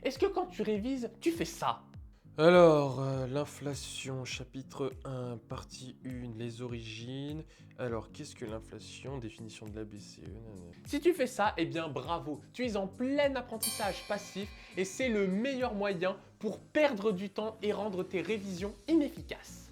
est-ce que quand tu révises, tu fais ça? Alors, l'inflation, chapitre 1, partie 1, les origines. Alors, qu'est-ce que l'inflation? Définition de la BCE. Nanana. Si tu fais ça, eh bien bravo, tu es en plein apprentissage passif et c'est le meilleur moyen pour perdre du temps et rendre tes révisions inefficaces.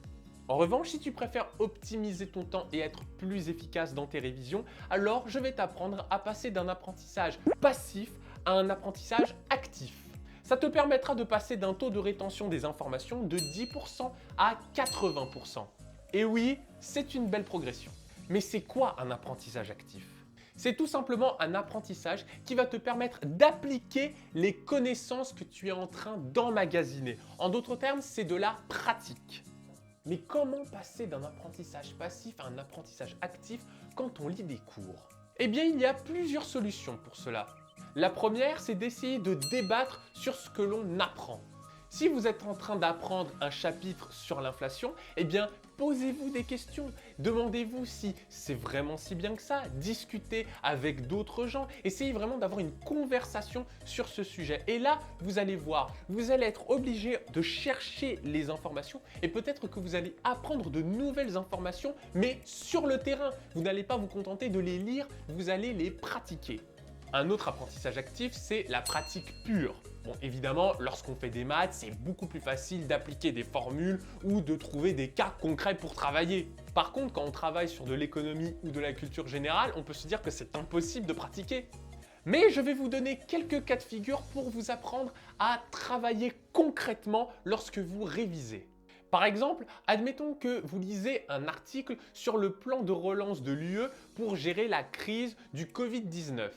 En revanche, si tu préfères optimiser ton temps et être plus efficace dans tes révisions, alors je vais t'apprendre à passer d'un apprentissage passif à un apprentissage actif. Ça te permettra de passer d'un taux de rétention des informations de 10% à 80%. Et oui, c'est une belle progression. Mais c'est quoi un apprentissage actif? C'est tout simplement un apprentissage qui va te permettre d'appliquer les connaissances que tu es en train d'emmagasiner. En d'autres termes, c'est de la pratique. Mais comment passer d'un apprentissage passif à un apprentissage actif quand on lit des cours? Eh bien, il y a plusieurs solutions pour cela. La première, c'est d'essayer de débattre sur ce que l'on apprend. Si vous êtes en train d'apprendre un chapitre sur l'inflation, eh bien, posez-vous des questions. Demandez-vous si c'est vraiment si bien que ça. Discutez avec d'autres gens. Essayez vraiment d'avoir une conversation sur ce sujet. Et là, vous allez voir, vous allez être obligé de chercher les informations et peut-être que vous allez apprendre de nouvelles informations, mais sur le terrain. Vous n'allez pas vous contenter de les lire, vous allez les pratiquer. Un autre apprentissage actif, c'est la pratique pure. Bon, évidemment, lorsqu'on fait des maths, c'est beaucoup plus facile d'appliquer des formules ou de trouver des cas concrets pour travailler. Par contre, quand on travaille sur de l'économie ou de la culture générale, on peut se dire que c'est impossible de pratiquer. Mais je vais vous donner quelques cas de figure pour vous apprendre à travailler concrètement lorsque vous révisez. Par exemple, admettons que vous lisez un article sur le plan de relance de l'UE pour gérer la crise du Covid-19.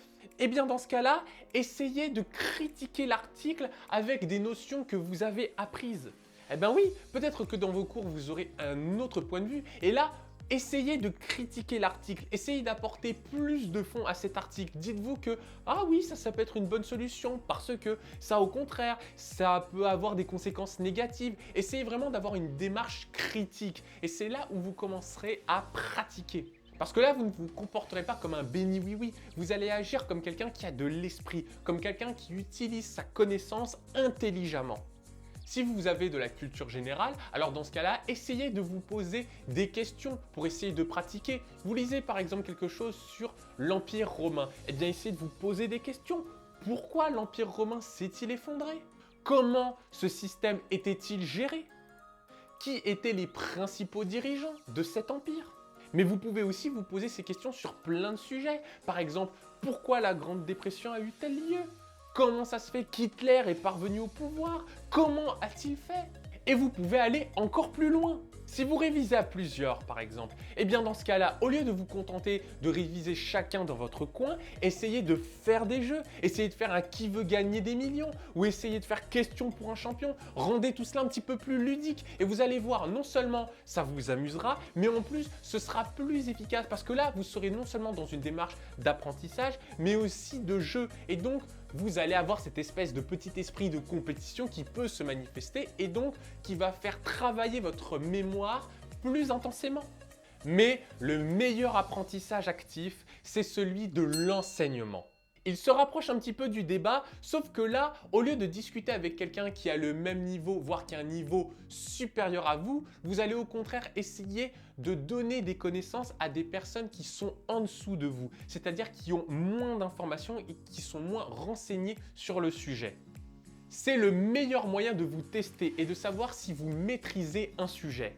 Eh bien dans ce cas-là, essayez de critiquer l'article avec des notions que vous avez apprises. Eh bien oui, peut-être que dans vos cours, vous aurez un autre point de vue et là, essayez de critiquer l'article, essayez d'apporter plus de fond à cet article. Dites-vous que, ah oui, ça peut être une bonne solution parce que ça, au contraire, ça peut avoir des conséquences négatives. Essayez vraiment d'avoir une démarche critique et c'est là où vous commencerez à pratiquer. Parce que là, vous ne vous comporterez pas comme un béni oui-oui, vous allez agir comme quelqu'un qui a de l'esprit, comme quelqu'un qui utilise sa connaissance intelligemment. Si vous avez de la culture générale, alors dans ce cas-là, essayez de vous poser des questions pour essayer de pratiquer. Vous lisez par exemple quelque chose sur l'Empire romain. Eh bien, essayez de vous poser des questions. Pourquoi l'Empire romain s'est-il effondré? Comment ce système était-il géré? Qui étaient les principaux dirigeants de cet empire? Mais vous pouvez aussi vous poser ces questions sur plein de sujets. Par exemple, pourquoi la Grande Dépression a eu-t-elle lieu? Comment ça se fait qu'Hitler est parvenu au pouvoir? Comment a-t-il fait? Et vous pouvez aller encore plus loin. Si vous révisez à plusieurs, par exemple, eh bien dans ce cas-là, au lieu de vous contenter de réviser chacun dans votre coin, essayez de faire des jeux, essayez de faire un qui veut gagner des millions, ou essayez de faire question pour un champion. Rendez tout cela un petit peu plus ludique et vous allez voir, non seulement ça vous amusera, mais en plus ce sera plus efficace parce que là, vous serez non seulement dans une démarche d'apprentissage, mais aussi de jeu. Et donc, vous allez avoir cette espèce de petit esprit de compétition qui peut se manifester et donc qui va faire travailler votre mémoire plus intensément. Mais le meilleur apprentissage actif, c'est celui de l'enseignement. Il se rapproche un petit peu du débat, sauf que là, au lieu de discuter avec quelqu'un qui a le même niveau, voire qui a un niveau supérieur à vous, vous allez au contraire essayer de donner des connaissances à des personnes qui sont en dessous de vous, c'est-à-dire qui ont moins d'informations et qui sont moins renseignées sur le sujet. C'est le meilleur moyen de vous tester et de savoir si vous maîtrisez un sujet.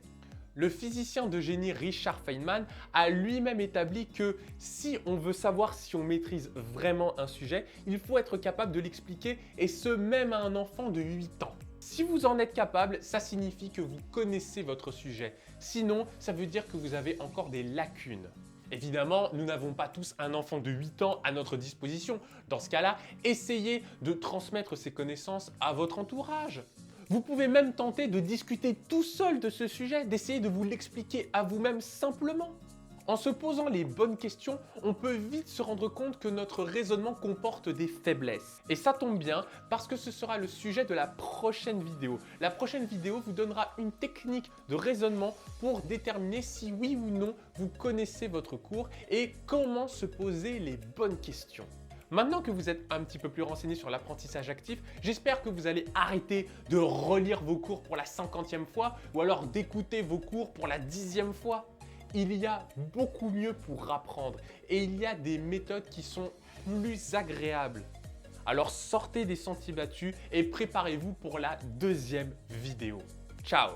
Le physicien de génie Richard Feynman a lui-même établi que si on veut savoir si on maîtrise vraiment un sujet, il faut être capable de l'expliquer et ce même à un enfant de 8 ans. Si vous en êtes capable, ça signifie que vous connaissez votre sujet. Sinon, ça veut dire que vous avez encore des lacunes. Évidemment, nous n'avons pas tous un enfant de 8 ans à notre disposition. Dans ce cas-là, essayez de transmettre ces connaissances à votre entourage. Vous pouvez même tenter de discuter tout seul de ce sujet, d'essayer de vous l'expliquer à vous-même simplement. En se posant les bonnes questions, on peut vite se rendre compte que notre raisonnement comporte des faiblesses. Et ça tombe bien parce que ce sera le sujet de la prochaine vidéo. La prochaine vidéo vous donnera une technique de raisonnement pour déterminer si oui ou non vous connaissez votre cours et comment se poser les bonnes questions. Maintenant que vous êtes un petit peu plus renseigné sur l'apprentissage actif, j'espère que vous allez arrêter de relire vos cours pour la 50e fois ou alors d'écouter vos cours pour la 10e fois. Il y a beaucoup mieux pour apprendre et il y a des méthodes qui sont plus agréables. Alors sortez des sentiers battus et préparez-vous pour la deuxième vidéo. Ciao!